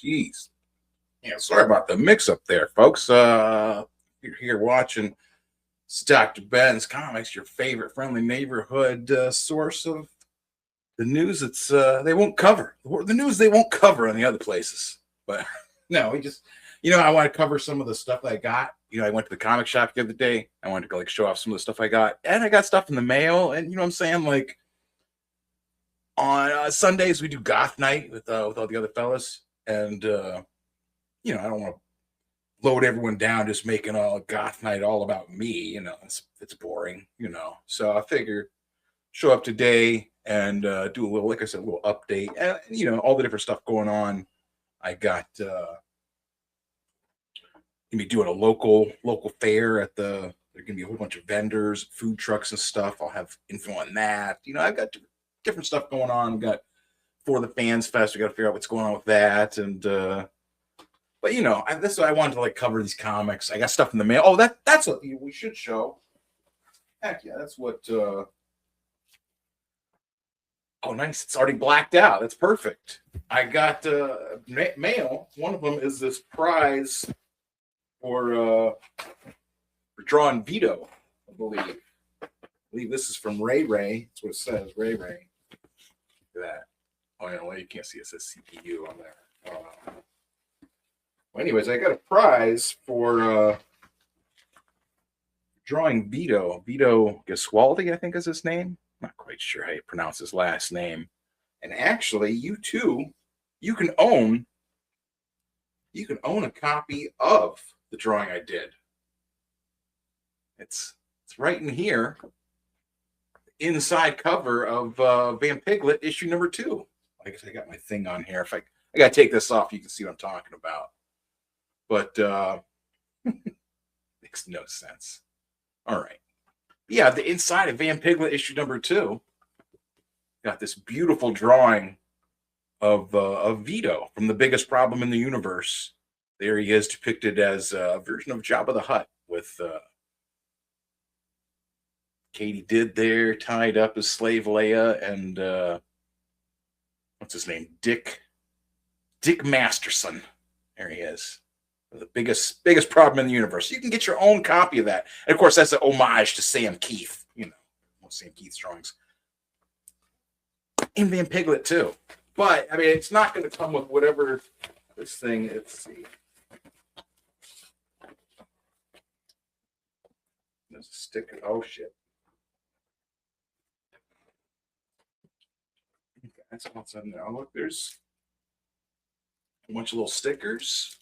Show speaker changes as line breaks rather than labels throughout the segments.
Jeez. Yeah, sorry about the mix-up there, folks. You're here watching Dr. Ben's Comics, your favorite friendly neighborhood source of the news. It's they won't cover the news. They won't cover on the other places. But no, we just, I want to cover some of the stuff that I got. I went to the comic shop the other day. I wanted to show off some of the stuff I got, and I got stuff in the mail. And you know what I'm saying, like on Sundays we do Goth Night with all the other fellas, and I don't want to load everyone down just making all Goth Night all about me. It's boring. So I figured show up today and do a little, like I said, a little update, and all the different stuff going on. I got gonna be doing a local fair at there's gonna be a whole bunch of vendors, food trucks and stuff. I'll have info on that. I've got different stuff going on. We've got For the Fans Fest. We got to figure out what's going on with that. And but this I wanted to cover these comics. I got stuff in the mail. Oh, that's what we should show. Heck yeah, that's what oh nice. It's already blacked out. That's perfect. I got mail. One of them is this prize for drawing Vito, I believe. I believe this is from Ray. That's what it says, Ray. Look at that. Oh, well, you can't see it says CPU on there. Well, anyways, I got a prize for drawing Vito. Vito Gesualdi, I think is his name. I'm not quite sure how you pronounce his last name. And actually, you can own a copy of the drawing I did. It's right in here. Inside cover of Vampiglet issue number 2. I guess I got my thing on here. If I gotta take this off, you can see what I'm talking about. But makes no sense. All right. Yeah, the inside of Vampiglet issue number 2 got this beautiful drawing of Vito from The Biggest Problem in the Universe. There he is, depicted as a version of Jabba the Hutt with Katie Did there tied up as slave Leia, and what's his name? Dick Masterson. There he is. The biggest problem in the universe. You can get your own copy of that. And of course, that's an homage to Sam Keith. Sam Keith's drawings. And Vampiglet too. But I mean, it's not going to come with whatever this thing. Let's see. There's a sticker. Oh shit. That's what's in there. Oh, look, there's a bunch of little stickers.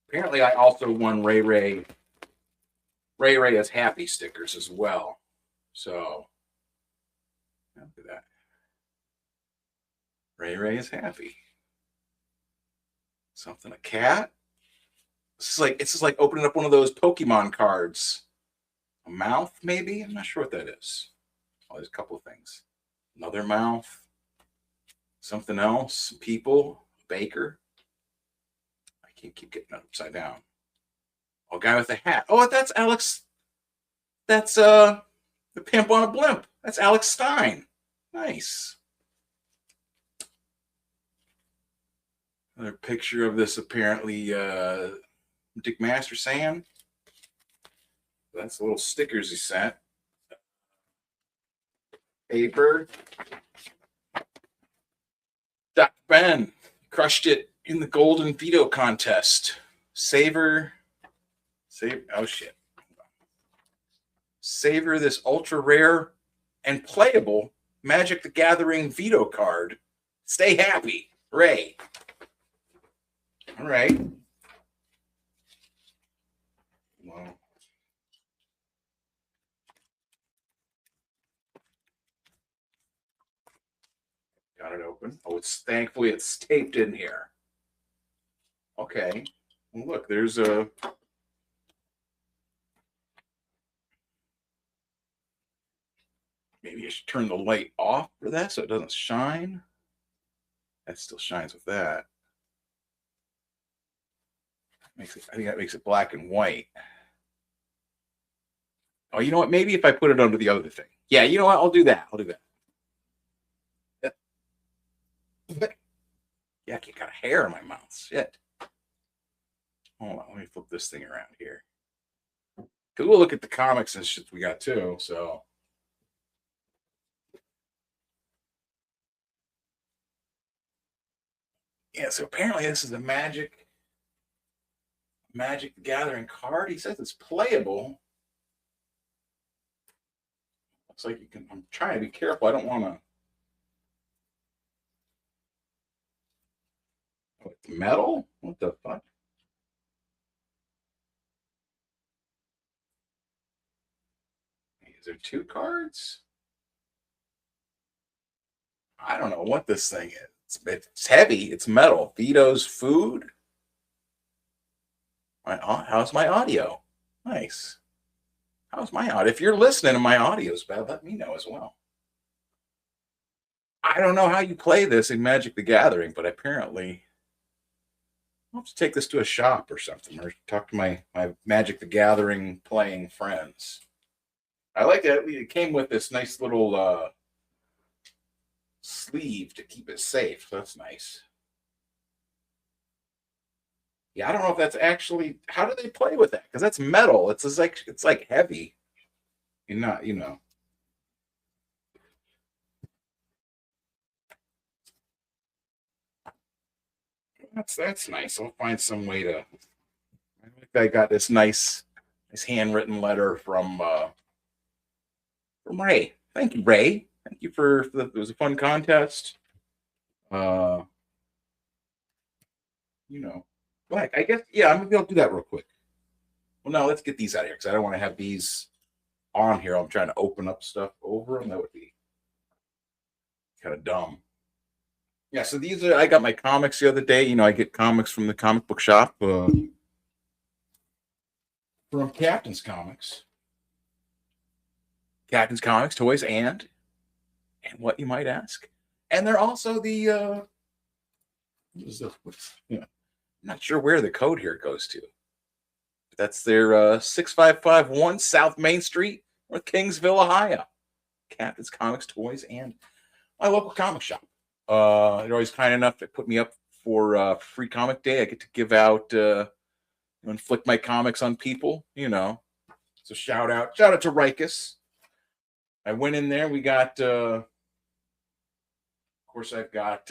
Apparently, I also won Ray as happy stickers as well. So, look at that. Ray is happy. Something, a cat. It's just like opening up one of those Pokemon cards. A mouth, maybe? I'm not sure what that is. Oh, there's a couple of things. Another mouth. Something else. Some people. A baker. I can't keep getting it upside down. Oh, a guy with a hat. Oh, that's Alex. That's the pimp on a blimp. That's Alex Stein. Nice. Another picture of this apparently Dick Masterson. That's the little stickers he sent. Paper. Dr. Ben crushed it in the Golden Veto contest. Savor. Oh shit. Savor this ultra rare and playable Magic the Gathering Veto card. Stay happy, Ray. All right. Well, got it open. Oh, thankfully it's taped in here. Okay. Well, look, there's a maybe I should turn the light off for that so it doesn't shine. That still shines with that. I think that makes it black and white. Oh, you know what? Maybe if I put it under the other thing. Yeah, you know what? I'll do that. Yeah, I got a hair in my mouth. Shit. Hold on, let me flip this thing around here. Because we'll look at the comics and shit we got too. So yeah, so apparently this is a Magic the Gathering card. He says it's playable. Looks like you can. I'm trying to be careful. I don't want to. Metal? What the fuck? Is there 2 cards? I don't know what this thing is. It's heavy. It's metal. Vito's food. How's my audio? Nice. How's my audio? If you're listening and my audio's bad, let me know as well. I don't know how you play this in Magic the Gathering, but apparently I'll have to take this to a shop or something, or talk to my Magic the Gathering playing friends. I like that it came with this nice little sleeve to keep it safe. That's nice. Yeah, I don't know if that's actually, how do they play with that? Because that's metal. It's like heavy. You're not, you know. That's nice. I'll find some way to. I got this nice handwritten letter from Ray. Thank you, Ray. Thank you for it was a fun contest. You know, like I guess yeah, I'm gonna do that real quick. Well, now let's get these out of here because I don't want to have these on here. I'm trying to open up stuff over them. That would be kind of dumb. Yeah, so these are I got my comics the other day. You know, I get comics from the comic book shop from Captain's Comics. Captain's Comics, toys, and what you might ask. And they're also the what is this? Yeah, I'm not sure where the code here goes to. But that's their 6551 South Main Street, North Kingsville, Ohio. Captain's Comics, toys, and my local comic shop. They're always kind enough to put me up for free comic day. I get to give out inflict my comics on people, you know. So shout out to Rikus. I went in there. We got of course I've got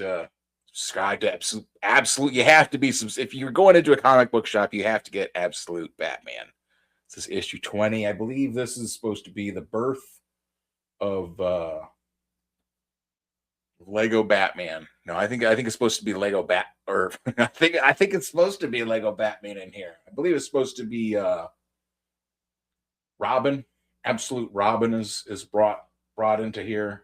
subscribed to absolute you have to be if you're going into a comic book shop, you have to get Absolute Batman. This is issue 20. I believe this is supposed to be the birth of Lego Batman. No, I think it's supposed to be Lego Bat, or I think it's supposed to be Lego Batman in here. I believe it's supposed to be Robin. Absolute Robin is brought into here.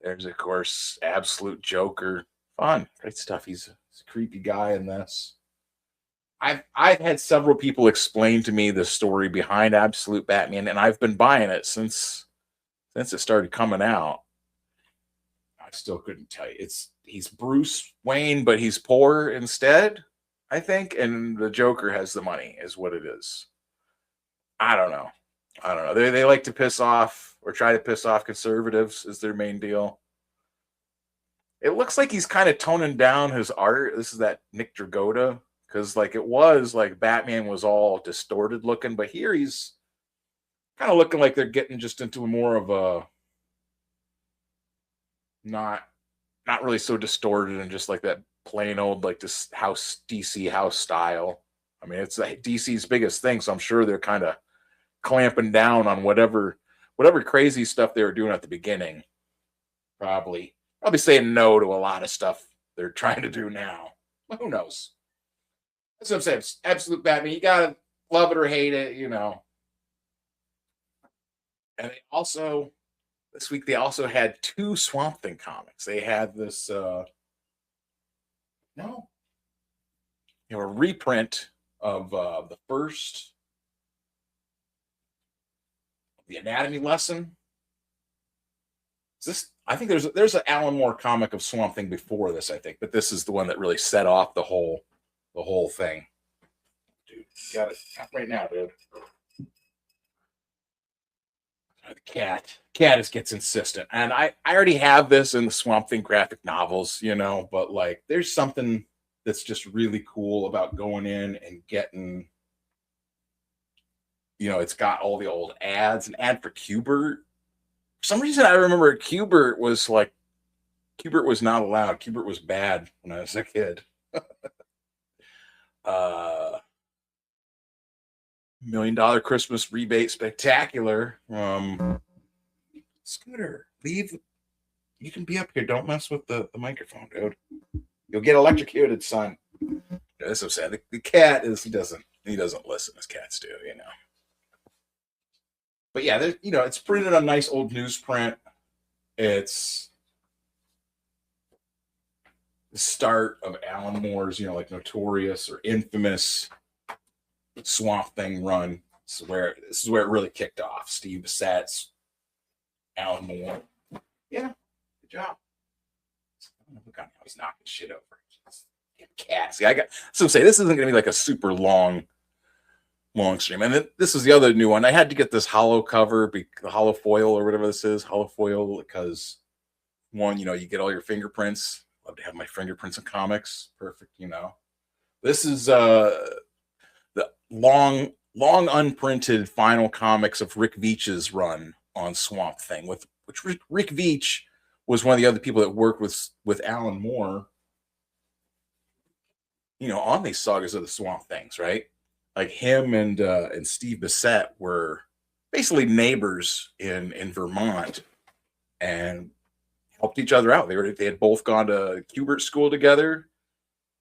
There's of course Absolute Joker. Fun, great stuff. He's a creepy guy in this. I've had several people explain to me the story behind Absolute Batman, and I've been buying it since it started coming out. I still couldn't tell you. He's Bruce Wayne, but he's poor instead, I think, and the Joker has the money, is what it is. I don't know. They like to piss off or try to piss off conservatives is their main deal. It looks like he's kind of toning down his art. This is that Nick Dragotta, because like it was like Batman was all distorted looking, but here he's kind of looking like they're getting just into more of a not really so distorted and just like that plain old like this DC house style. I mean, it's like DC's biggest thing, so I'm sure they're kind of clamping down on whatever crazy stuff they were doing at the beginning. Probably saying no to a lot of stuff they're trying to do now. Well, who knows? That's what I'm saying. Absolute Batman. You gotta love it or hate it, you know. And they also this week they also had 2 Swamp Thing comics. They had this a reprint of the first the anatomy lesson. I think there's an Alan Moore comic of Swamp Thing before this, I think, but this is the one that really set off the whole thing. Dude, got it right now, dude. Cat just gets insistent, and I already have this in the Swamp Thing graphic novels, you know, but like there's something that's just really cool about going in and getting, you know, it's got all the old ads, an ad for Qbert. For some reason I remember Qbert was not allowed. Qbert was bad when I was a kid. $1 Million Christmas Rebate Spectacular. Scooter, leave. You can be up here. Don't mess with the microphone, dude. You'll get electrocuted, son. That's so sad. The cat is he doesn't listen as cats do, you know. But yeah, you know, it's printed on nice old newsprint. It's the start of Alan Moore's, you know, like notorious or infamous Swamp Thing run. This is where it really kicked off. Steve Bissett's, Alan Moore. Yeah, good job. Look on how he's knocking shit over. Cat. See, so say this isn't gonna be like a super long stream. And then this is the other new one. I had to get this hollow cover, the hollow foil or whatever this is, hollow foil, because one, you know, you get all your fingerprints. Love to have my fingerprints in comics. Perfect, you know. This is the long unprinted final comics of Rick Veitch's run on Swamp Thing, which Rick Veitch was one of the other people that worked with Alan Moore, you know, on these sagas of the Swamp Things, right? Like him and Steve Bissette were basically neighbors in Vermont and helped each other out. They had both gone to Qbert school together,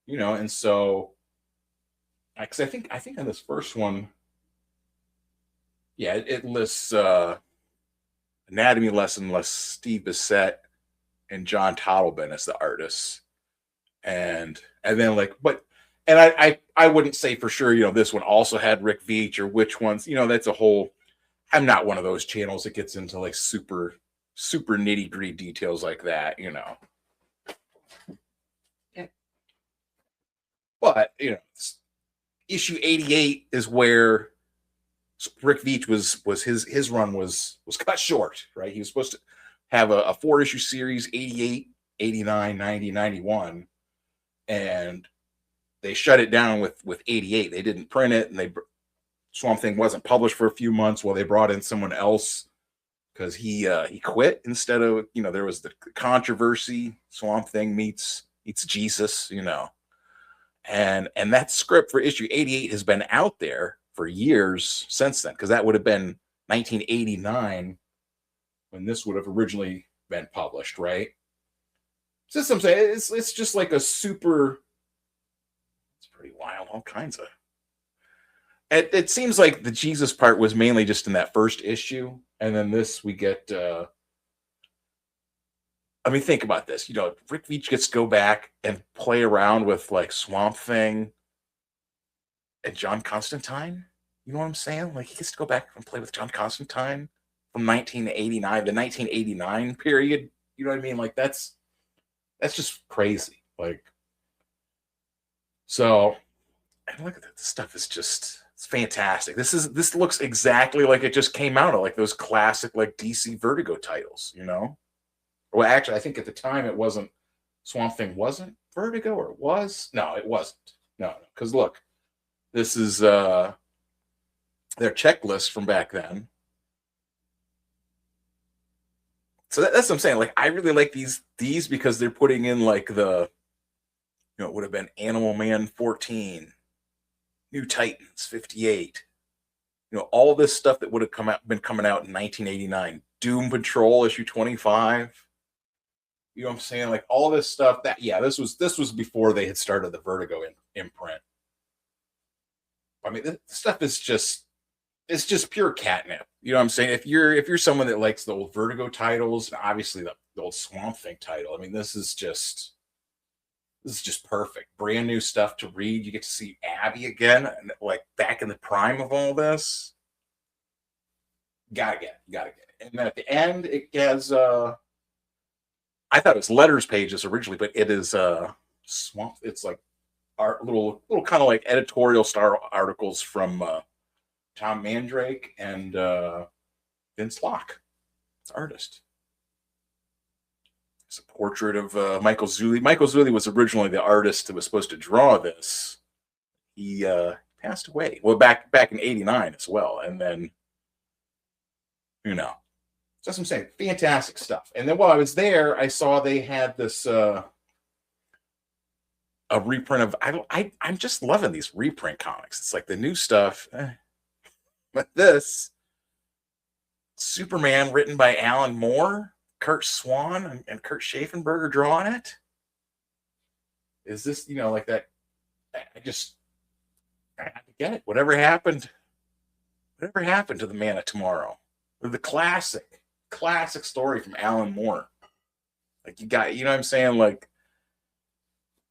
you know, and so because I think in this first one, yeah, it lists anatomy lesson lists Steve Bissette and John Toddleben as the artists, and then like, but and I wouldn't say for sure, you know, this one also had Rick Veitch or which ones, you know, that's a whole. I'm not one of those channels that gets into like super nitty gritty details like that, you know. Yeah. But you know, issue 88 is where Rick Veitch was his run was cut short, right? He was supposed to have a 4-issue series, 88, 89, 90, 91, and they shut it down with 88. They didn't print it, and Swamp Thing wasn't published for a few months while they brought in someone else because he quit instead of, you know, there was the controversy. Swamp Thing meets Jesus, you know, and that script for issue 88 has been out there for years since then, because that would have been 1989 when this would have originally been published, right? So I'm saying it's just like a super. It's pretty wild, all kinds of. It seems like the Jesus part was mainly just in that first issue, and then this we get. I mean, think about this. You know, Rick Veitch gets to go back and play around with like Swamp Thing and John Constantine. You know what I'm saying? Like he gets to go back and play with John Constantine from 1989, the 1989 period. You know what I mean? Like that's just crazy. Like, so, and look at that. This stuff is just, it's fantastic. This looks exactly like it just came out of like those classic like DC Vertigo titles, you know? Well, actually, I think at the time it wasn't, Swamp Thing wasn't Vertigo, or it was? No, it wasn't. No, because look, this is their checklist from back then. So that's what I'm saying. Like, I really like these because they're putting in like the, you know, it would have been Animal Man 14, New Titans 58, you know, all this stuff that would have been coming out in 1989. Doom Patrol issue 25. You know what I'm saying? Like all this stuff that, yeah, this was before they had started the Vertigo imprint. I mean, this stuff is just, it's just pure catnip. You know what I'm saying? If you're someone that likes the old Vertigo titles, obviously the old Swamp Thing title, I mean, this is just perfect. Brand new stuff to read. You get to see Abby again, and like back in the prime of all this. Gotta get it. And then at the end, it has I thought it was letters pages originally, but it is Swamp. It's like art, little kind of like editorial style articles from Tom Mandrake and Vince Locke. It's artist. It's a portrait of Michael Zulli. Michael Zulli was originally the artist that was supposed to draw this. He passed away. Well, back in '89 as well. And then, you know, that's what I'm saying. Fantastic stuff. And then while I was there, I saw they had this a reprint of I'm just loving these reprint comics. It's like the new stuff. But this Superman written by Alan Moore, Kurt Swan, and Kurt Schaffenberger drawing it. Is this, like that? I have to get it. Whatever happened to the Man of Tomorrow? Or the classic story from Alan Moore. Like you got, what I'm saying? Like,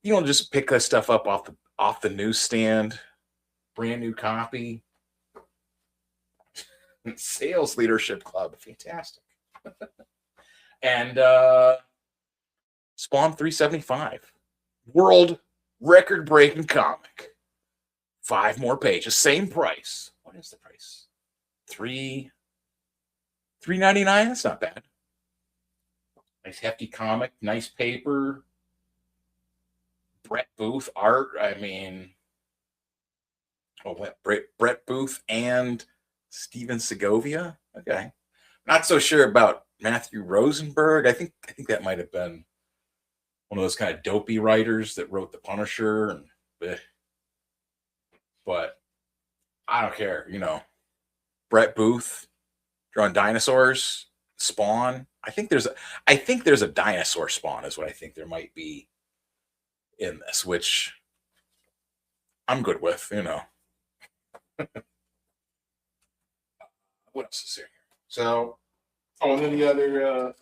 you don't just pick this stuff up off the newsstand, brand new copy. Sales Leadership Club, fantastic. And Spawn 375, world record breaking comic. 5 more pages, same price. What is the price? $3.99. That's not bad. Nice hefty comic, nice paper. Brett Booth art. I mean, Brett Booth and Steven Segovia. Okay, not so sure about Matthew Rosenberg. I think that might have been one of those kind of dopey writers that wrote The Punisher, and but I don't care. Brett Booth drawing dinosaurs, Spawn. I think there's a dinosaur Spawn is what I think there might be in this, which I'm good with. What else is here? So, and then the other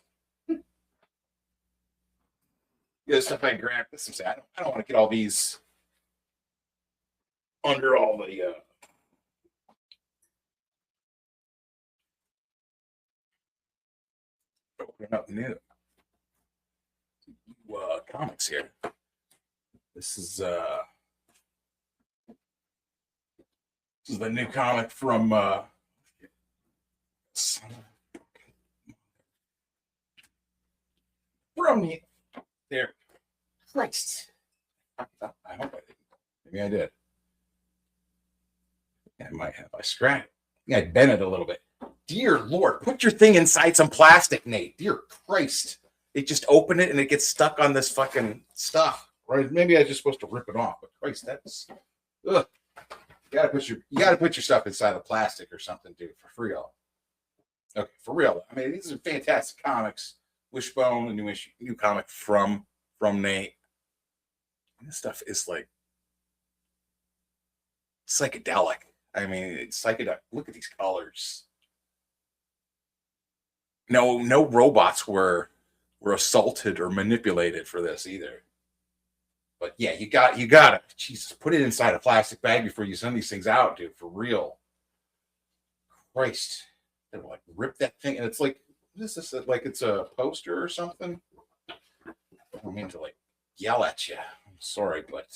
stuff I grabbed. I don't want to get all these under all the opening up new comics here. This is the new comic from there. Christ. I hope I didn't. Maybe I did. I might have. I scratched. I bent it a little bit. Dear Lord, put your thing inside some plastic, Nate. Dear Christ. It just opened it and it gets stuck on this fucking stuff. Right? Maybe I was just supposed to rip it off, but Christ, that's ugh. You gotta put your stuff inside of plastic or something, dude, for real. Okay, for real. I mean, these are fantastic comics. Wishbone, a new comic from Nate. And this stuff is like psychedelic. I mean, it's psychedelic. Look at these colors. No robots were assaulted or manipulated for this either. But yeah, you gotta, Jesus, put it inside a plastic bag before you send these things out, dude, for real. Christ. They will rip that thing, and it's like, what is this? Like it's a poster or something? I don't mean to yell at you. I'm sorry, but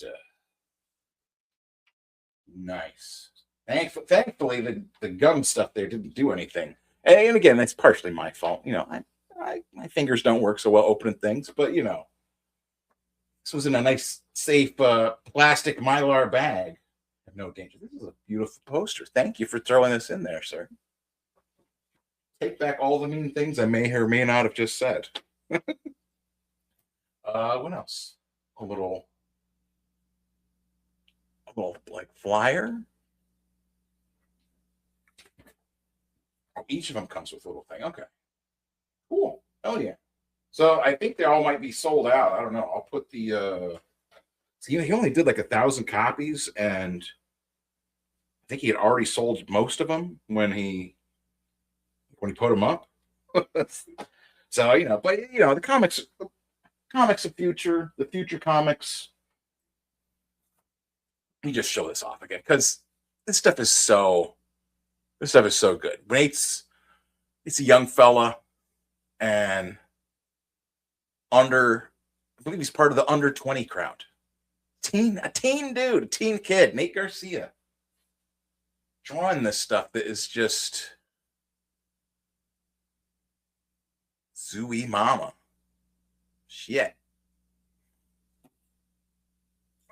nice. Thankfully, the gum stuff there didn't do anything. And again, that's partially my fault. My fingers don't work so well opening things, but this was in a nice, safe plastic Mylar bag. No danger. This is a beautiful poster. Thank you for throwing this in there, sir. Take back all the mean things I may or may not have just said. What else? A little flyer. Each of them comes with a little thing. Okay. Cool. Oh yeah. So I think they all might be sold out. I don't know. I'll put the he only did 1,000 copies, and I think he had already sold most of them when he put them up. So, but the comics of future, the future comics. Let me just show this off again, because this stuff is so good. It's a young fella, and I believe he's part of the under 20 crowd. A teen dude, a teen kid, Nate Garcia, drawing this stuff that is just Zooey Mama. Shit.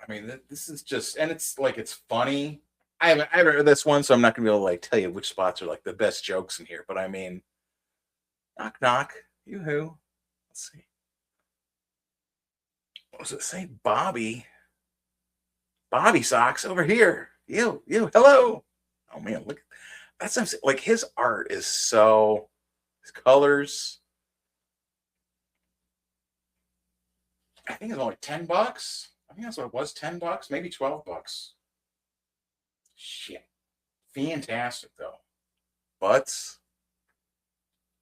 I mean, this is just, and it's like, it's funny. I haven't read this one, so I'm not gonna be able to like tell you which spots are like the best jokes in here. But I mean, knock knock, yoo-hoo. Let's see. What does it say? Bobby socks over here. You, hello. Oh man, look. That's like his art is so, his colors. I think it's only $10. I think that's what it was, $10, maybe $12. Shit. Fantastic though. But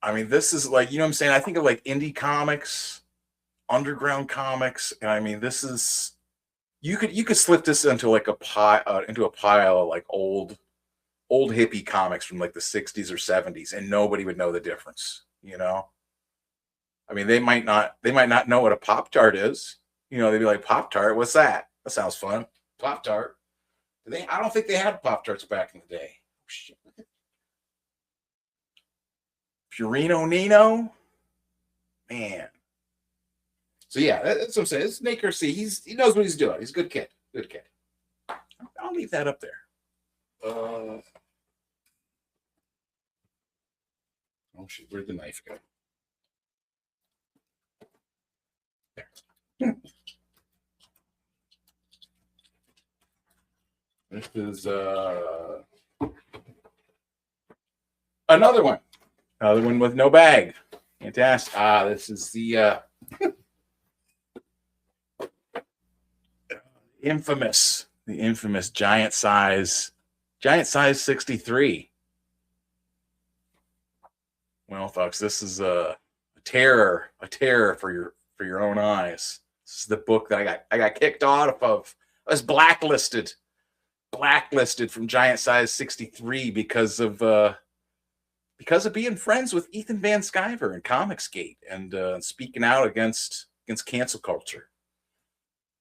I mean, this is like, you know what I'm saying? I think of like indie comics, underground comics, and I mean, this is, you could slip this into like a pile of like old hippie comics from like the 60s or 70s, and nobody would know the difference, you know? I mean, they might not know what a Pop-Tart is. You know, they'd be like, Pop-Tart, what's that? That sounds fun. Pop-Tart. I don't think they had Pop-Tarts back in the day. Oh, shit. Purino Nino? Man. So yeah, that's what I'm saying. It's Nate Garcia. He knows what he's doing. He's a good kid. Good kid. I'll leave that up there. Oh shit, where'd the knife go? There. This is another one with no bag. Fantastic. This is the infamous giant size 63. Well, folks, this is a terror for your own eyes. This is the book that I got kicked off of. I was blacklisted from Giant Size 63 because of being friends with Ethan Van Sciver and Comicsgate and speaking out against cancel culture.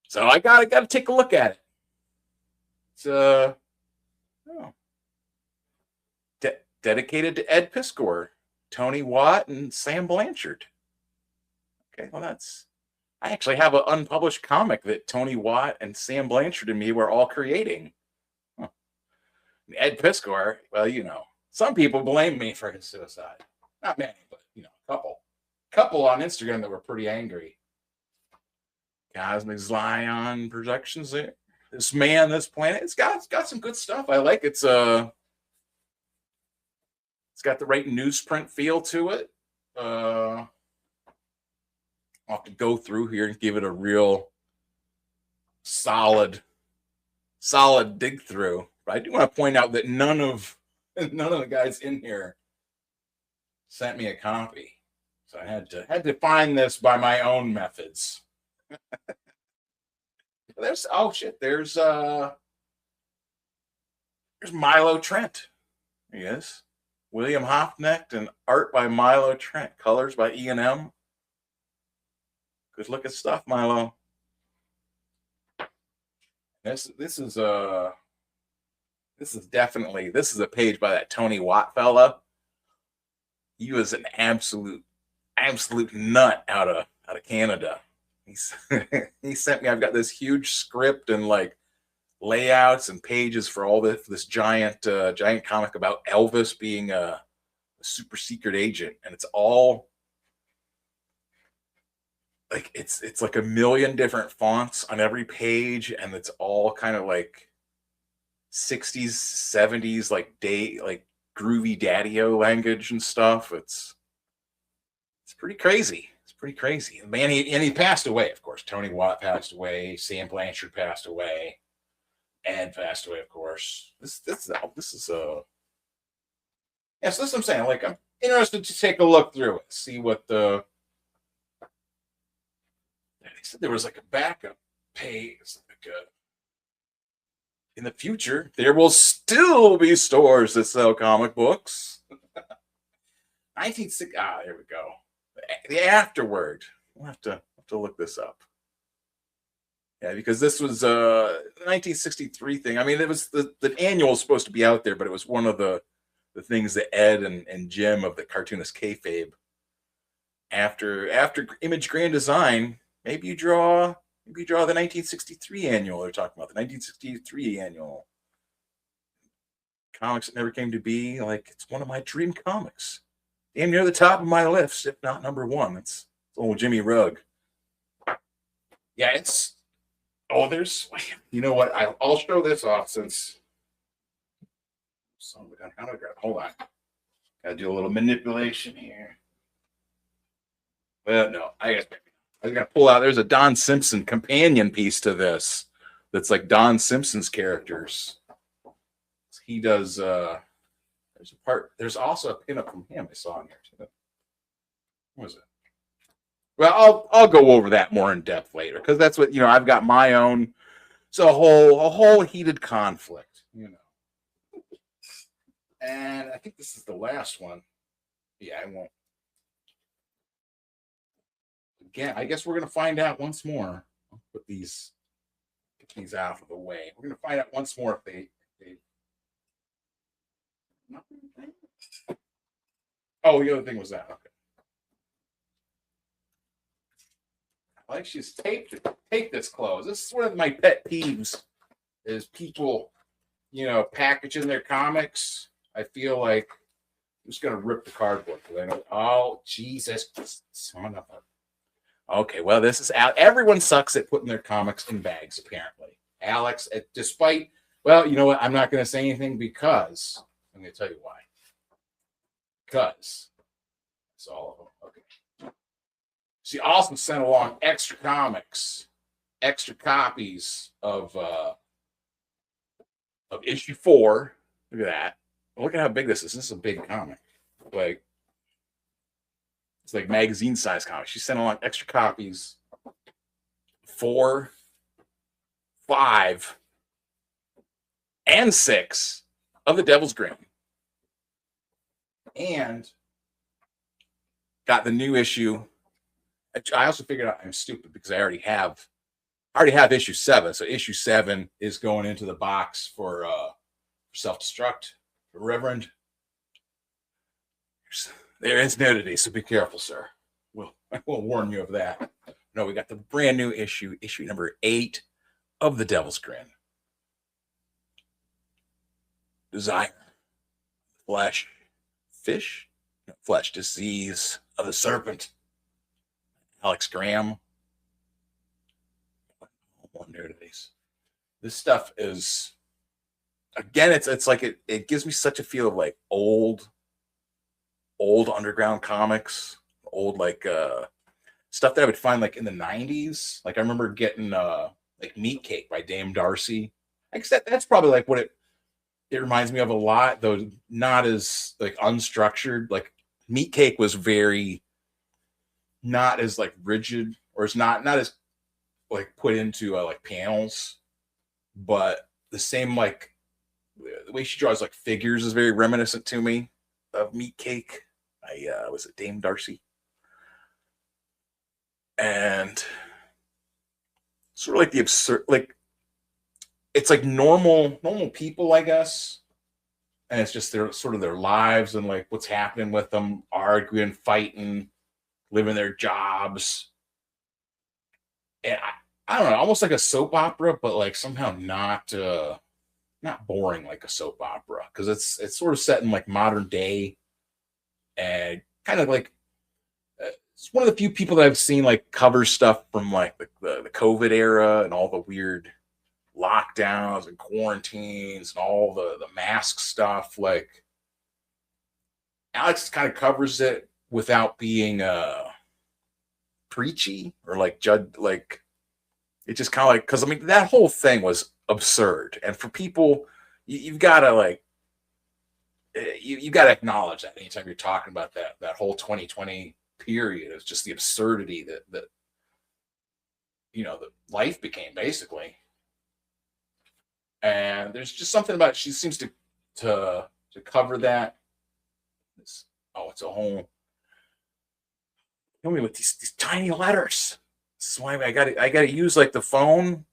So I gotta take a look at it. It's dedicated to Ed Piskor, Tony Watt, and Sam Blanchard. Okay, well I actually have an unpublished comic that Tony Watt and Sam Blanchard and me were all creating. Huh. Ed Piskor, well, you know, some people blame me for his suicide. Not many, but you know, a couple on Instagram that were pretty angry. Cosmic Zion Productions there. This Man, This Planet. It's got some good stuff. I like it. It's got the right newsprint feel to it. I'll have to go through here and give it a real solid dig through. But I do want to point out that none of the guys in here sent me a copy, so I had to find this by my own methods. There's Milo Trent. There he is. William Hofknecht, and art by Milo Trent, colors by E&M. Good looking stuff, Milo. This is a page by that Tony Watt fella. He was an absolute nut out of Canada. He sent me. I've got this huge script and like layouts and pages for all this giant comic about Elvis being a super secret agent, and it's all like it's like a million different fonts on every page, and it's all kind of like 60s 70s like groovy daddy-o language and stuff. It's pretty crazy. Pretty crazy. Man, he passed away, of course. Tony Watt passed away. Sam Blanchard passed away. Ed passed away, of course. This is so that's what I'm saying. Like, I'm interested to take a look through it, see what they said there was like a backup page. Like in the future, there will still be stores that sell comic books. 1960. There we go. The afterword. We'll have to look this up. Yeah, because this was a 1963 thing. I mean, it was the annual was supposed to be out there, but it was one of the things that Ed and Jim of the Cartoonist Kayfabe after Image Grand Design, maybe you draw the 1963 annual. They're talking about the 1963 annual. Comics that never came to be. Like, it's one of my dream comics. Damn near the top of my list, if not number one. It's old Jimmy Rugg. Yeah, it's. Oh, there's. You know what? I'll show this off since. Son of a gun. How do I grab? Hold on. Gotta do a little manipulation here. Well, no, I guess maybe. I gotta pull out. There's a Don Simpson companion piece to this. That's like Don Simpson's characters. He does. There's a part. There's also a pinup from him I saw in here too. What was it? Well, I'll go over that more in depth later because that's what I've got my own. It's a whole heated conflict, And I think this is the last one. Yeah, I won't. Again, I guess we're gonna find out once more. I'll put these out of the way. We're gonna find out once more if they. Oh, the other thing was that. Okay. I like she's taped this close. This is one of my pet peeves is people, packaging their comics. I feel like I'm just gonna rip the cardboard because I know. Oh, Jesus, son of a. Okay, well, this is out. Everyone sucks at putting their comics in bags. Apparently, Alex. Despite, well, you know what? I'm not gonna say anything because I'm gonna tell you why. Because it's all of them. Okay. She also sent along extra comics, extra copies of issue 4. Look at that. Look at how big this is. This is a big comic. Like, it's like magazine size comic. She sent along extra copies 4, 5, and 6 of The Devil's Grin. And got the new issue. I also figured out I'm stupid because I already have issue 7. So issue 7 is going into the box for self-destruct, for Reverend. There is nudity, so be careful, sir. I will warn you of that. No, we got the brand new issue number 8 of The Devil's Grin. Desire, flesh, fish, flesh, disease of the serpent. Alex Graham. More nudities. This stuff is, again, it's like it gives me such a feel of like old underground comics, old like stuff that I would find like in the 90s. Like I remember getting like Meat Cake by Dame Darcy. I guess that's probably like what it reminds me of a lot, though not as like unstructured. Like Meat Cake was very not as like rigid, or it's not as like put into like panels, but the same like the way she draws like figures is very reminiscent to me of Meat Cake. Was it Dame Darcy? And sort of like the absurd, like it's like normal people, I guess. And it's just their lives and like what's happening with them, arguing, fighting, living their jobs. And I don't know, almost like a soap opera, but like somehow not boring like a soap opera, because it's sort of set in like modern day, and kind of like it's one of the few people that I've seen like cover stuff from like the COVID era and all the weird lockdowns and quarantines and all the mask stuff. Like Alex kind of covers it without being preachy or like judge. Like it just kind of like, because I mean that whole thing was absurd, and for people you've got to like you got to acknowledge that anytime you're talking about that whole 2020 period. It's just the absurdity that the life became basically. And there's just something about it. She seems to cover that. It's a whole. Tell me with these tiny letters. This is why I got to use like the phone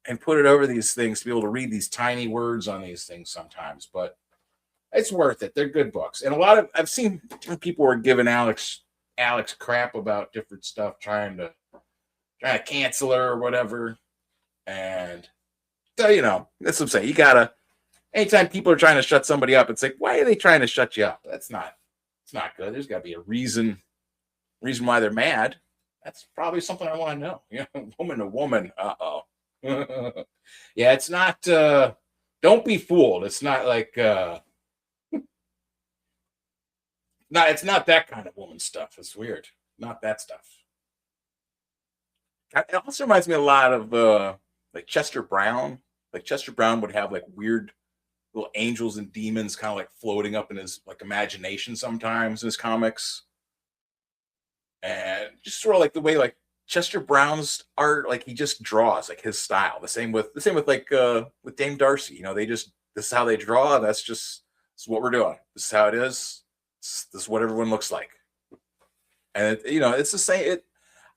and put it over these things to be able to read these tiny words on these things sometimes. But it's worth it. They're good books, and I've seen different people were giving Alex Alex crap about different stuff, trying to cancel her or whatever. And so, you know, that's what I'm saying. You gotta, anytime people are trying to shut somebody up, it's like, why are they trying to shut you up? It's not good. There's got to be a reason why they're mad. That's probably something I want to know. You know, woman to woman. Yeah, it's not. Don't be fooled. It's not like. It's not that kind of woman stuff. It's weird. Not that stuff. It also reminds me a lot of like Chester Brown. Like Chester Brown would have like weird little angels and demons kind of like floating up in his like imagination sometimes in his comics. And just sort of like the way like Chester Brown's art, like he just draws like his style. The same with like with Dame Darcy. You know, this is how they draw. This is what we're doing. This is how it is. This is what everyone looks like. And you know, it's the same.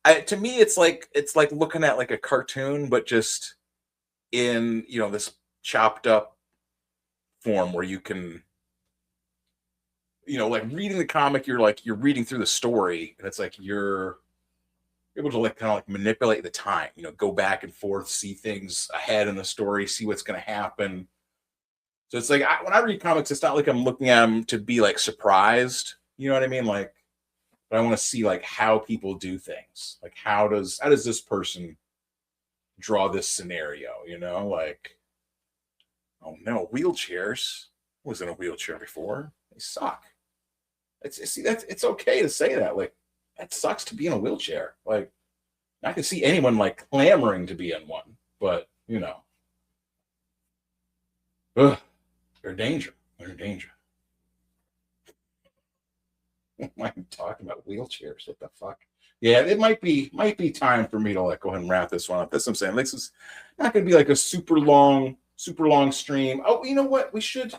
To me, it's like looking at like a cartoon, but just in, you know, this chopped up form where you can, you know, like reading the comic, you're reading through the story, and it's like you're able to like kind of like manipulate the time, you know, go back and forth, see things ahead in the story, see what's going to happen. So it's like when I read comics, it's not like I'm looking at them to be like surprised, you know what I mean? Like, but I want to see like how people do things. Like how does this person draw this scenario, you know? Like, oh no, wheelchairs. I was in a wheelchair before. They suck. It's okay to say that. Like, that sucks to be in a wheelchair. Like, I can see anyone like clamoring to be in one, but you know, they're in danger. They're in danger. Why am I talking about wheelchairs? What the fuck? Yeah, it might be time for me to like go ahead and wrap this one up. That's what I'm saying. This is not going to be like a super long stream. Oh, you know what? We should.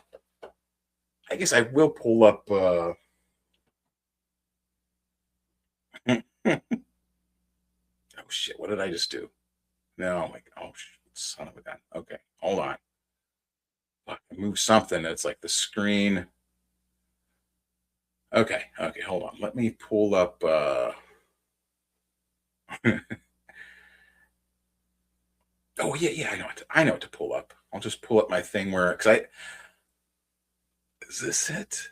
I guess I will pull up. Oh shit! What did I just do? No, like, oh son of a gun. Okay, hold on. Fuck, I moved something. It's like the screen. Okay, hold on. Let me pull up. Oh yeah, I know what to pull up. I'll just pull up my thing is this it?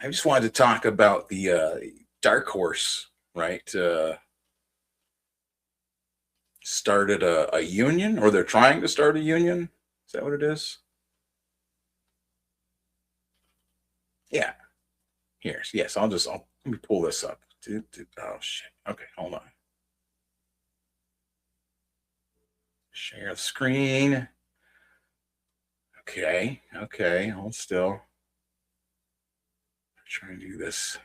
I just wanted to talk about the Dark Horse, right? Started a union, or they're trying to start a union. Is that what it is? Yeah. Yes. Let me pull this up. Oh shit. Okay, hold on. Share the screen. Okay. Hold still. I'm trying to do this.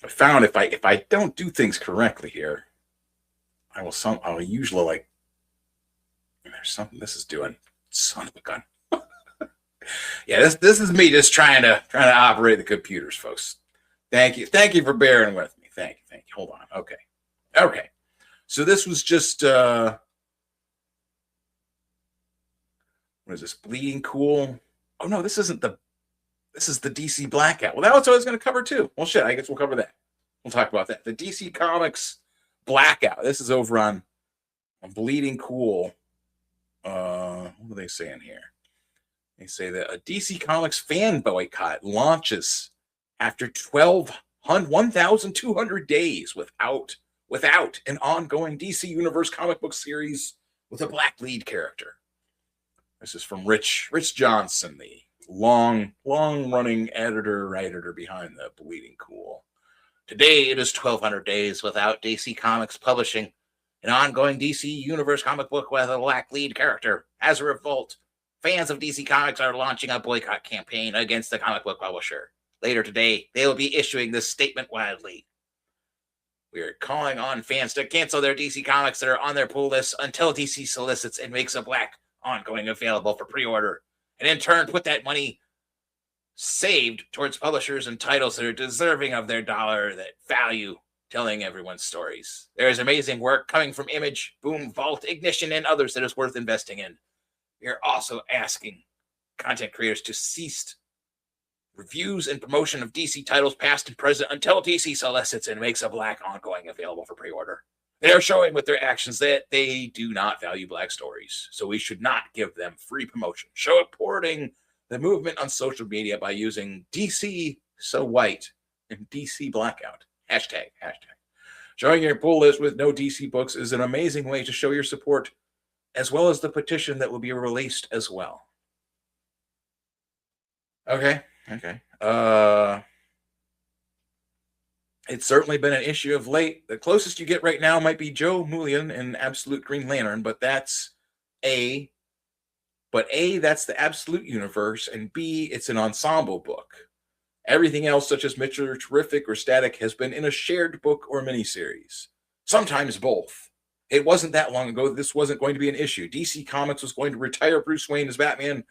I found if I don't do things correctly here, I'll usually like, there's something this is doing. Son of a gun. Yeah, this is me just trying to operate the computers, folks. Thank you for bearing with me. Thank you. Hold on. Okay. So this was just what is this? Bleeding Cool. Oh no, this is the DC Blackout. Well, that's what I was going to cover too. Well, shit, I guess we'll cover that. We'll talk about that. The DC Comics Blackout. This is over on Bleeding Cool. What are they saying here? They say that a DC Comics fan boycott launches after 1,200 days without an ongoing DC Universe comic book series with a black lead character. This is from Rich Johnson, the long running writer behind the Bleeding Cool. Today it is 1,200 days without DC Comics publishing an ongoing DC Universe comic book with a black lead character. As a revolt, fans of DC Comics are launching a boycott campaign against the comic book publisher. Later today, they will be issuing this statement widely. We are calling on fans to cancel their DC Comics that are on their pull list until DC solicits and makes a black ongoing available for pre-order, and in turn put that money saved towards publishers and titles that are deserving of their dollar that value telling everyone's stories. There is amazing work coming from Image, Boom, Vault, Ignition, and others that is worth investing in. We are also asking content creators to cease
reviews and promotion of DC titles past and present until DC solicits and makes a Black ongoing available for pre-order. They are showing with their actions that they do not value Black stories, so we should not give them free promotion. Show supporting the movement on social media by using DC So White and DC Blackout. Hashtag. Showing your pull list with no DC books is an amazing way to show your support, as well as the petition that will be released as well. Okay. It's certainly been an issue of late. The closest you get right now might be Joe Mullion in Absolute Green Lantern, but that's A. But A, that's the Absolute Universe, and B, it's an ensemble book. Everything else, such as Mitchell or Terrific or Static, has been in a shared book or miniseries. Sometimes both. It wasn't that long ago that this wasn't going to be an issue. DC Comics was going to retire Bruce Wayne as Batman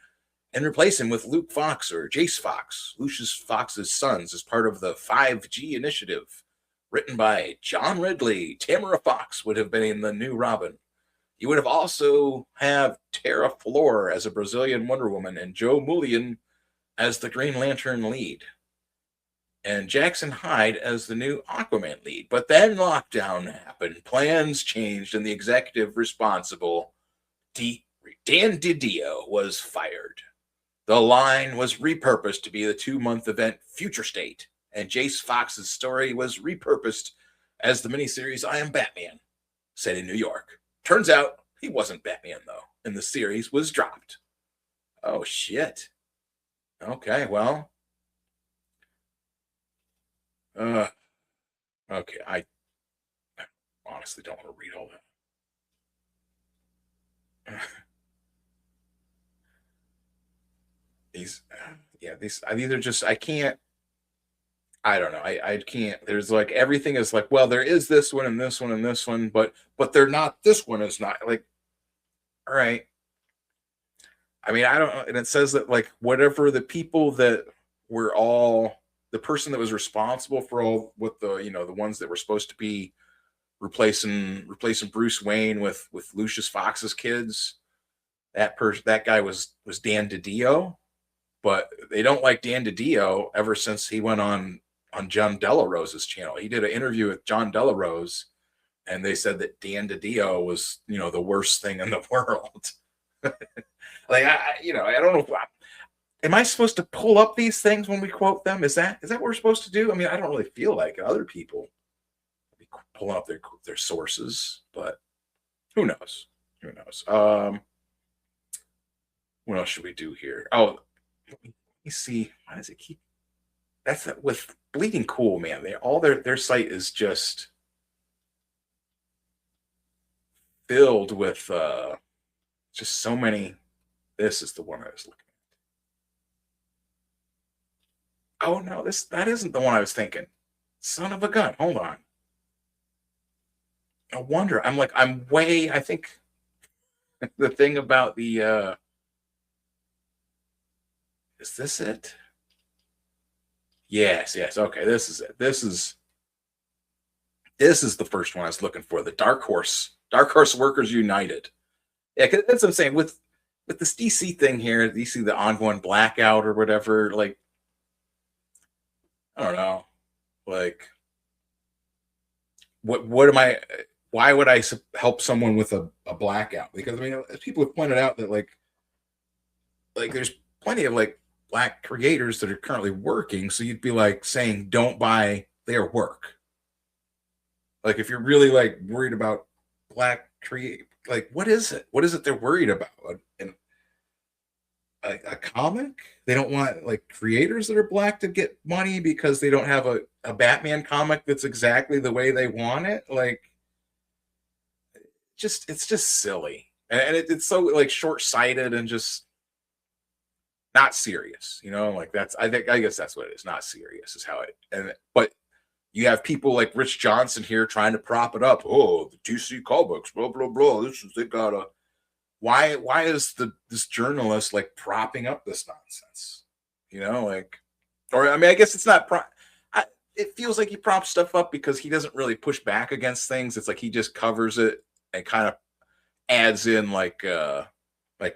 and replace him with Luke Fox or Jace Fox, Lucius Fox's sons, as part of the 5G initiative. Written by John Ridley, Tamara Fox would have been in the new Robin. You would have also have Tara Flor as a Brazilian Wonder Woman and Joe Mullion as the Green Lantern lead. And Jackson Hyde as the new Aquaman lead. But then lockdown happened, plans changed, and the executive responsible, Dan DiDio, was fired. The line was repurposed to be the 2-month event Future State, and Jace Fox's story was repurposed as the miniseries I Am Batman, set in New York. Turns out he wasn't Batman, though, and the series was dropped. Oh, shit. Okay, well. Okay, I honestly don't want to read all that. These are just, I can't, I don't know. I can't, there's like, everything is like, well, there is this one and this one and this one, but they're not, this one is not, like, all right. I mean, I don't know. And it says that like, whatever the people that were all, the person that was responsible for all what the, the ones that were supposed to be replacing Bruce Wayne with Lucius Fox's kids, that guy was Dan DiDio. But they don't like Dan DiDio ever since he went on John Delarose's channel. He did an interview with John Delarose, and they said that Dan DiDio was, the worst thing in the world. Like, I don't know. Am I supposed to pull up these things when we quote them? Is that what we're supposed to do? I mean, I don't really feel like other people be pulling up their sources, but who knows? What else should we do here? Oh, let me see. Why does it keep? That's that with Bleeding Cool, man. Their site is just filled with just so many. This is the one I was looking at. Oh no, that isn't the one I was thinking. Son of a gun. Hold on. No wonder. I think the thing about the is this it? Yes. Okay, this is it. This is the first one I was looking for. The Dark Horse Workers United. Yeah, cause that's what I'm saying. With this DC thing here, you see the ongoing blackout or whatever, like, I don't know. Like, what am I, why would I help someone with a blackout? Because, I mean, people have pointed out that, like there's plenty of, like, Black creators that are currently working, so you'd be like saying don't buy their work. Like, if you're really like worried about Black like, what is it they're worried about? And a comic, they don't want like creators that are Black to get money because they don't have a Batman comic that's exactly the way they want it. Like, it's just silly, and it's so like short-sighted and just not serious, like I guess that's what it is. Not serious is how but you have people like Rich Johnson here trying to prop it up. Oh, the DC comics, blah, blah, blah. They gotta, why is this journalist like propping up this nonsense? Like, or, I mean, I guess it's not, it feels like he props stuff up because he doesn't really push back against things. It's like he just covers it and kind of adds in like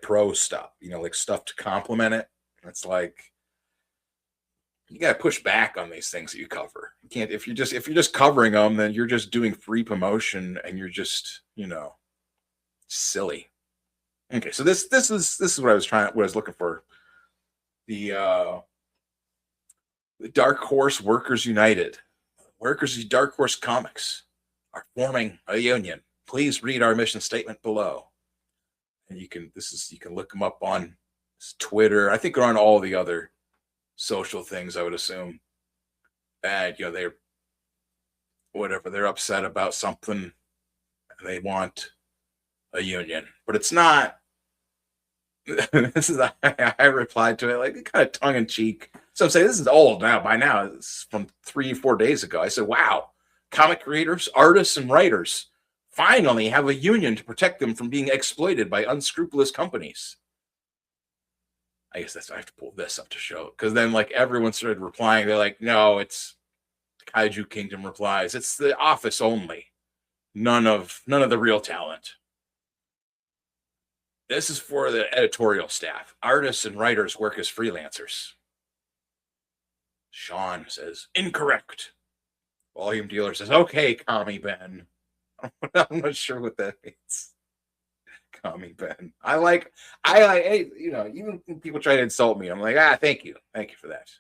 pro stuff, like stuff to complement it. It's like, you got to push back on these things that you cover. You can't, if you're just covering them, then you're just doing free promotion and you're just, silly. Okay, so this is what I was looking for. The Dark Horse Workers United. Workers of Dark Horse Comics are forming a union. Please read our mission statement below. And you can look them up on Twitter. I think they're on all the other social things, I would assume. And they're upset about something. They want a union, but it's not. I replied to it like kind of tongue in cheek. So I'm saying this is old now. By now, it's from 3-4 days ago. I said, "Wow, comic creators, artists, and writers finally have a union to protect them from being exploited by unscrupulous companies." I guess I have to pull this up to show, because then like everyone started replying. They're like, "No, it's Kaiju Kingdom replies. It's the office only. None of the real talent." This is for the editorial staff. Artists and writers work as freelancers. Sean says, incorrect. Volume dealer says, okay, Commie Ben. I'm not sure what that means. Commie Ben. I like, hey, even when people try to insult me, I'm like, thank you. Thank you for that.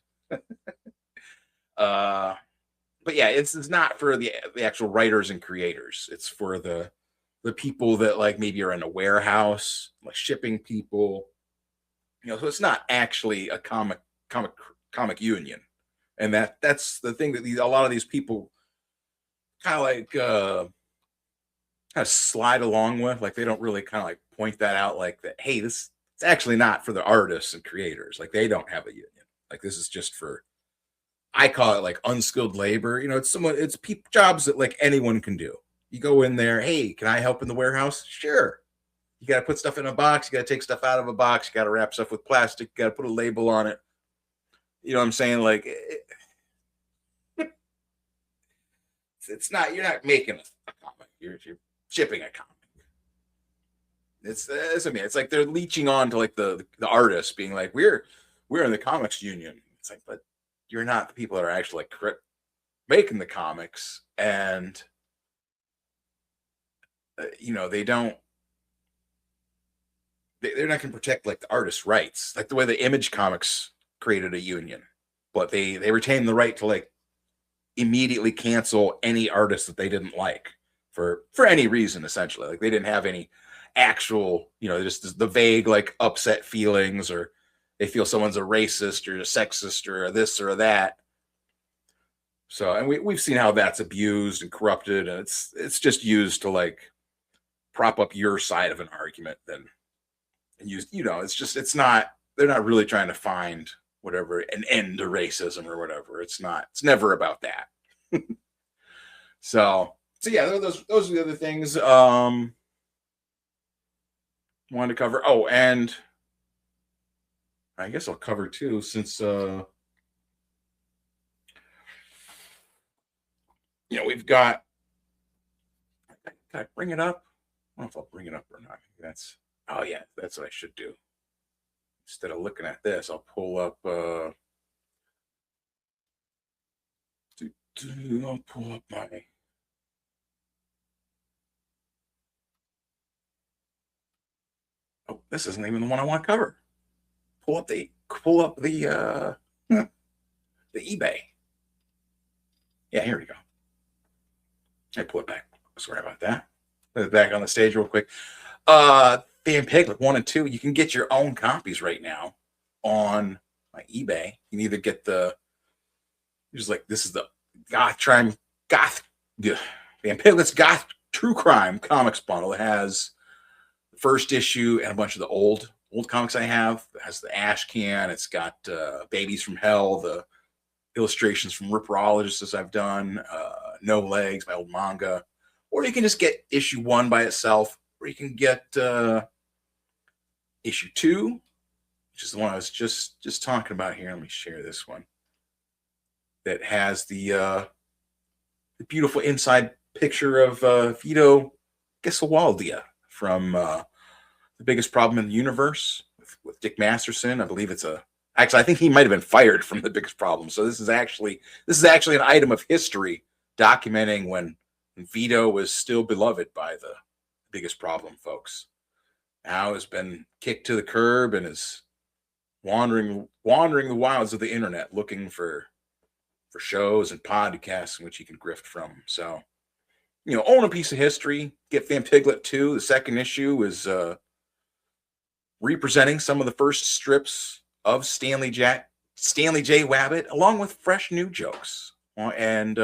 But yeah, it's not for the actual writers and creators. It's for the people that like maybe are in a warehouse, like shipping people, so it's not actually a comic union. And that's the thing that a lot of these people kind of slide along with. Like they don't really kind of like point that out, like that, hey, it's actually not for the artists and creators. Like they don't have a union. Like this is just for, I call it like unskilled labor. It's people jobs that like anyone can do. You go in there, hey, can I help in the warehouse? Sure. You got to put stuff in a box. You got to take stuff out of a box. You got to wrap stuff with plastic. You got to put a label on it. You know what I'm saying? Like, it's not, you're not making a comic. You're shipping a comic. It's like they're leeching on to like the artists being like, we're in the comics union. It's like, but you're not the people that are actually like making the comics. And they're not going to protect like the artist's rights, like the way the Image Comics created a union, but they retain the right to like immediately cancel any artist that they didn't like for any reason, essentially. Like they didn't have any actual, just the vague like upset feelings, or they feel someone's a racist or a sexist or this or that. So, and we've seen how that's abused and corrupted, and it's just used to like prop up your side of an argument then, and it's not, they're not really trying to find whatever an end to racism or whatever. It's never about that. so yeah, those are the other things wanted to cover. Oh, and I guess I'll cover too, since we've got, can I bring it up? I don't know if I'll bring it up or not. That's what I should do. Instead of looking at this, I'll pull up my, oh, this isn't even the one I want to cover. Pull up the the eBay. Yeah, here we go. I pull it back. Sorry about that. Put it back on the stage real quick. Vampiglet 1 and 2. You can get your own copies right now on my eBay. You can either get this is the Vampiglet's Goth True Crime Comics bundle. It has the first issue and a bunch of the old comics I have. It has the Ash Can. It's got Babies from Hell, the illustrations from Ripperologist as I've done, No Legs, my old manga. Or you can just get issue 1 by itself, or you can get issue 2, which is the one I was just talking about here. Let me share this one. That has the beautiful inside picture of Vito Gesualdia from The Biggest Problem in the Universe with Dick Masterson. I believe it's Actually, I think he might have been fired from the biggest problem. So this is actually an item of history documenting when Vito was still beloved by the biggest problem folks. Now has been kicked to the curb and is wandering the wilds of the internet looking for shows and podcasts in which he can grift from. So, own a piece of history. Get Vampiglet 2. The second issue is representing some of the first strips of Stanley J. Wabbit, along with fresh new jokes and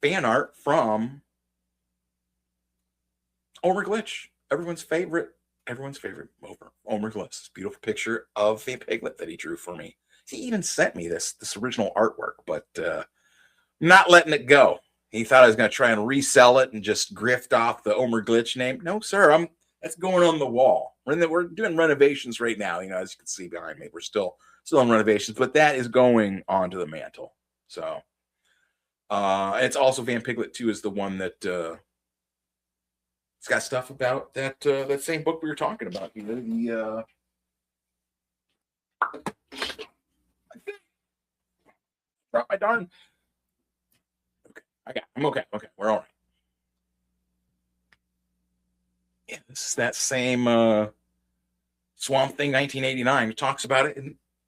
fan art from Omer Glitch, everyone's favorite Omer Glitch. This beautiful picture of Vampiglet that he drew for me. He even sent me this original artwork, but not letting it go. He thought I was going to try and resell it and just grift off the Omer Glitch name. No, sir. That's going on the wall. We're doing renovations right now. As you can see behind me, we're still in renovations, but that is going onto the mantle. So, it's also Vampiglet 2 is the one that it's got stuff about that same book we were talking about. Drop my darn. Okay, I'm okay. Okay, we're all right. Yeah, this is that same Swamp Thing 1989. It talks about it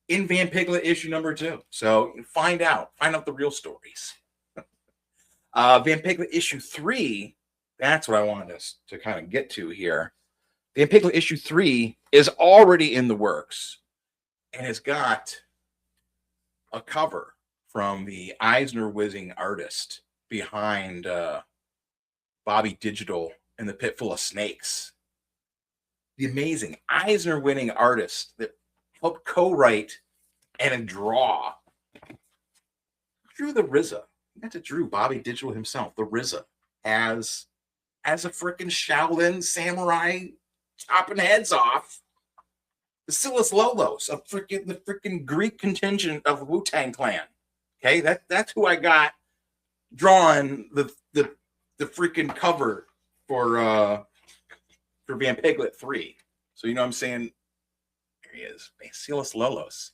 in Vampiglet issue number 2. So find out the real stories. Vampiglet issue 3. That's what I wanted us to kind of get to here. Vampiglet issue 3 is already in the works, and it's got a cover from the Eisner Whizzing artist behind Bobby Digital and the Pit Full of Snakes. The amazing Eisner winning artist that helped co-write and draw. Drew the RZA. He got to drew Bobby Digital himself, the RZA, as a freaking Shaolin samurai chopping heads off. Vasilis Lolos, the freaking Greek contingent of the Wu-Tang Clan. Okay, that's who I got drawing the freaking cover for Vampiglet 3. So what I'm saying? There he is, Vasilis Lolos.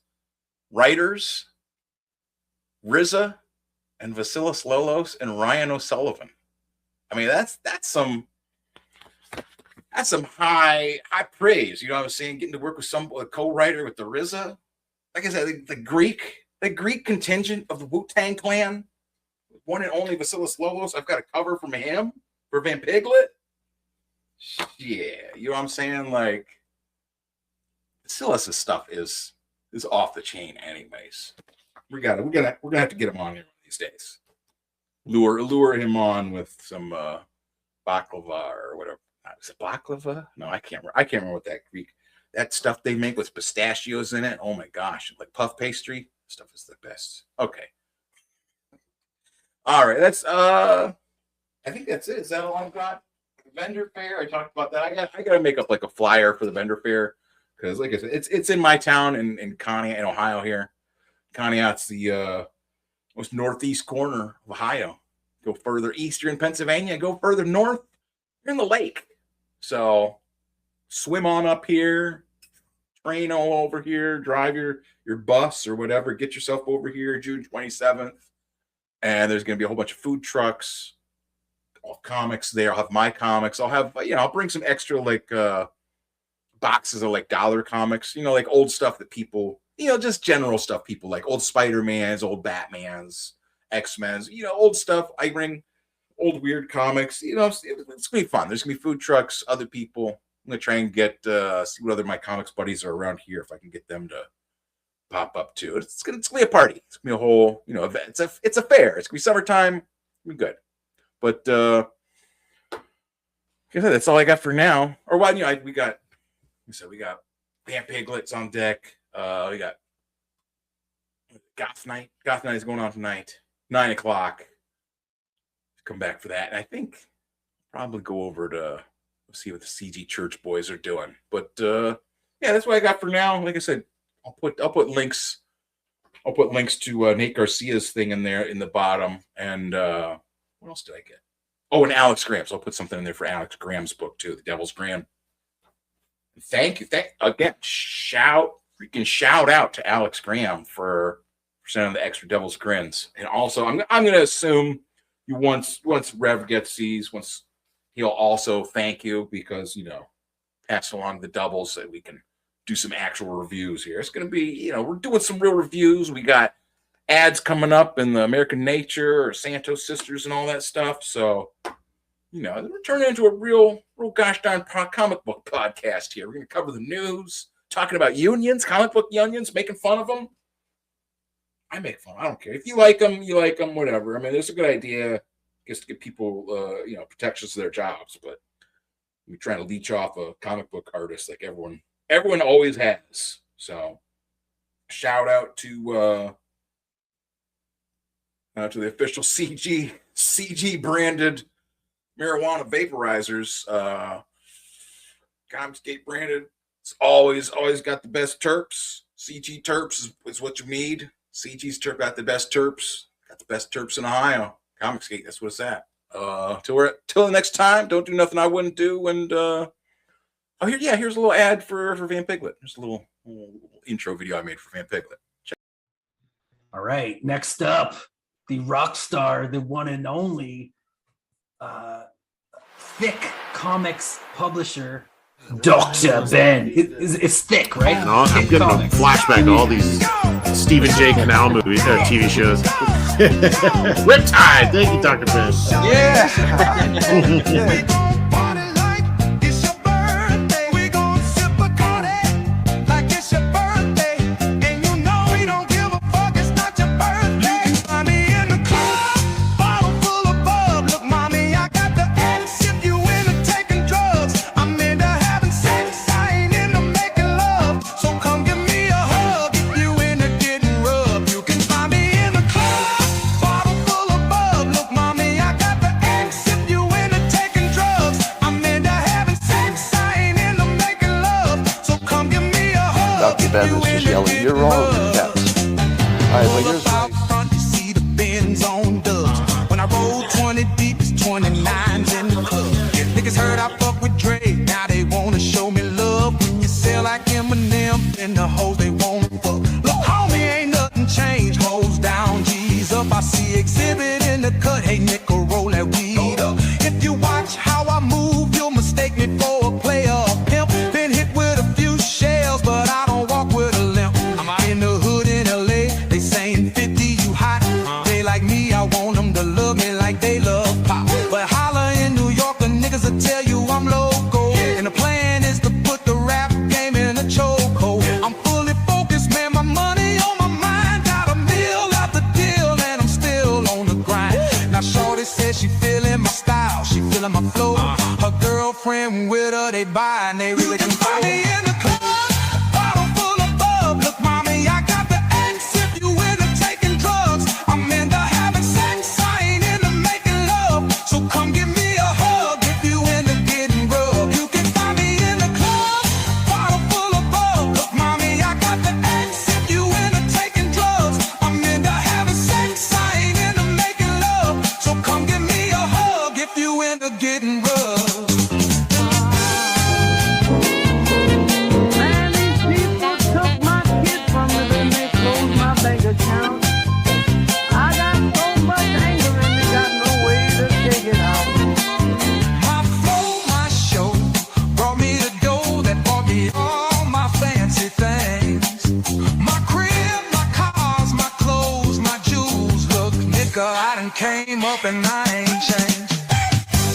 Writers, RZA and Vasilis Lolos and Ryan O'Sullivan. I mean, that's some high praise. What I'm saying? Getting to work with a co-writer with the RZA. Like I said, the Greek contingent of the Wu-Tang Clan, one and only Vasilis Lolos. I've got a cover from him for Vampiglet. Yeah, what I'm saying? Like, Vasilis' stuff is off the chain, anyways. We're gonna have to get him on here one of these days. Lure him on with some baklava or whatever. Is it baklava? No, I can't remember what that stuff they make with pistachios in it. Oh my gosh, like puff pastry stuff is the best. Okay. All right, that's I think that's it. Is that all I've got? Vendor fair. I talked about that. I gotta make up like a flyer for the vendor fair because, like I said, it's in my town in Conneaut, in Ohio here. Conneaut's the most northeast corner of Ohio. Go further east, you're in Pennsylvania. Go further north, you're in the lake. So swim on up here, train all over here, drive your bus or whatever. Get yourself over here June 27th. And there's going to be a whole bunch of food trucks. I'll have comics there. I'll have my comics. I'll have, I'll bring some extra like boxes of like dollar comics, like old stuff that people, just general stuff people like, old Spider-Mans, old Batmans, X-Men's, old stuff. I bring old weird comics. It's going to be fun. There's going to be food trucks, other people. I'm going to try and get, see what other my comics buddies are around here if I can get them to pop up too. It's gonna be a party. It's gonna be a whole, event. It's a fair. It's gonna be summertime. It'll be good. But that's all I got for now. Or we got Vampiglets on deck. We got Goth Night. Goth Night is going on tonight, 9:00. Come back for that. And I think probably go over to see what the CG Church boys are doing. But that's what I got for now. Like I said, I'll put links. I'll put links to Nate Garcia's thing in there in the bottom. And what else did I get? Oh, and Alex Graham. So I'll put something in there for Alex Graham's book too, The Devil's Grand. Thank you. Again, shout out to Alex Graham for sending the extra devil's grins. And also, I'm going to assume you once Rev gets these, once he'll also thank you because, you know, pass along the doubles so that we can do some actual reviews here. It's going to be, you know, we're doing some real reviews. We got ads coming up in the American Nature or Santos Sisters and all that stuff. So, you know, we're turning into a real gosh darn comic book podcast here. We're going to cover the news, talking about unions, comic book unions, making fun of them. I make fun. I don't care. If you like them, you like them, whatever. I mean, it's a good idea, I guess, to give people, you know, protections to their jobs. But we're trying to leech off a comic book artist like everyone always has. So, shout out to the official CG branded marijuana vaporizers. Comix branded. It's always got the best terps. CG terps is what you need. CG's terp got the best terps. Got the best terps in Ohio. Comix, that's what it's at. Till the next time, don't do nothing I wouldn't do. And here's a little ad for Vampiglet. There's a little intro video I made for Vampiglet.
All right, next up, the rock star, the one and only Thick Comics publisher, Dr. Ben. It's thick, right?
No, I'm getting a flashback to all these Stephen J. Canal movies, TV shows. Riptide! Thank you, Dr. Ben.
Yeah! Ben is just yelling, "You're wrong, cats." All right, well, here's
front, you see the Benz on dubs. When I roll 20 deep, it's 29s in the club. Niggas heard I fuck with Dre, now they wanna show me love. When you sell like Eminem, and the hoes they wanna fuck. Look, homie, ain't nothing changed. Hoes down, G's up. I see exhibit in the cut. Hey, nickel, roll that weed up. If you watch how I move, you'll mistake me for a player or pimp. Been hit with a few shells, but I don't walk with a limp. I'm in the hood in LA, they saying 50, you hot. They like me, I want them to love me like they love pop. But holla in New York, the niggas will tell you I'm local. And the plan is to put the rap game in a chokehold. I'm fully focused, man, my money on my mind. Got a meal out the deal, and I'm still on the grind. Now shorty says she feeling my style, she feeling my flow. Her girlfriend with her, they buy and they really can find me in the club. Bottle full of bub. Look, mommy, I got the X. If you into taking drugs, I'm into having sex. I ain't into making love. So come give me a hug. If you into getting rubbed, you can find me in the club. Bottle full of bub. Look, mommy, I got the X. If you into taking drugs, I'm into having sex. I ain't into making love. So come give me a hug. If you into getting rubbed.
Man, these people took my kid from me, then they closed my bank account. I got so much anger and they got no way to take it out.
My flow, my show, brought me the dough that bought me all my fancy things. My crib, my cars, my clothes, my jewels. Look, nigga, I done came up and I ain't changed.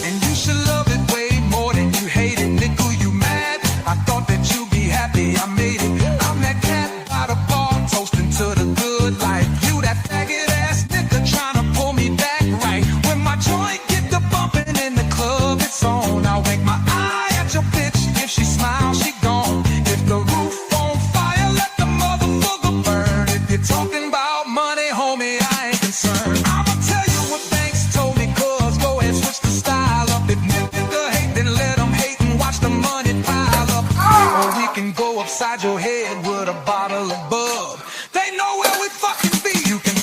And you should love it way more than you hate it. Nickel, you mad? I thought that you'd be happy I made it. I'm that cat by the bar, toasting to the good life. You that faggot ass nigga trying to pull me back right. When my joint get the bumping in the club, it's on. I'll wink my eye at your bitch. If she smiles, she gone. If the roof on fire, let the motherfucker burn. If you're talking about money, homie, I ain't concerned. I'ma tell you what Banks told me, cuz go ahead, switch the style up. If nigga hate, then let them hate and watch the money pile up. Or we can go upside your head with a bottle of bub. They know where we fucking be. You can